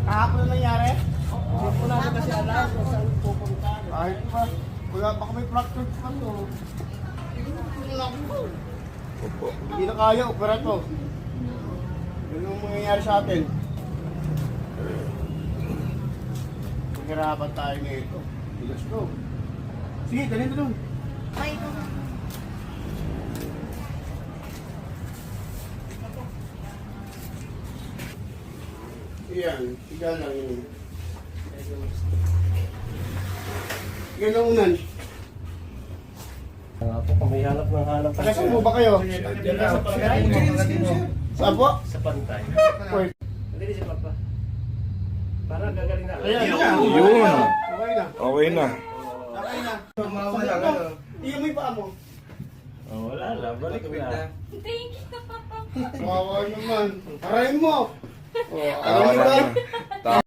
Kahapon na nangyari? Wala na kasi alam kung saan pupunta. Kahit pa. Wala, baka may fracture pa to. Hindi na kaya, opera to. Yun ang mangyayari sa atin. Paghirapan tayo ngayon. Bigas to. Sige, ganito doon. May ito. Iyan, higa lang yun. Higa na unan. Po, may hanap ng hanap. Pagkasin mo ba kayo? Diyan lang sa pantay. Saan po? Sa pantay. Pwede. Hindi si Papa. Para gagaling na. Ayan. Yun. Okay na. Okay na. Okay na. Mawala Sakit ka. to. Iyan mo yung paa mo. Oh, wala lang. Balik na. Thank you. Wawa naman. Parayin mo. Oh, Okay alam mo ba? na.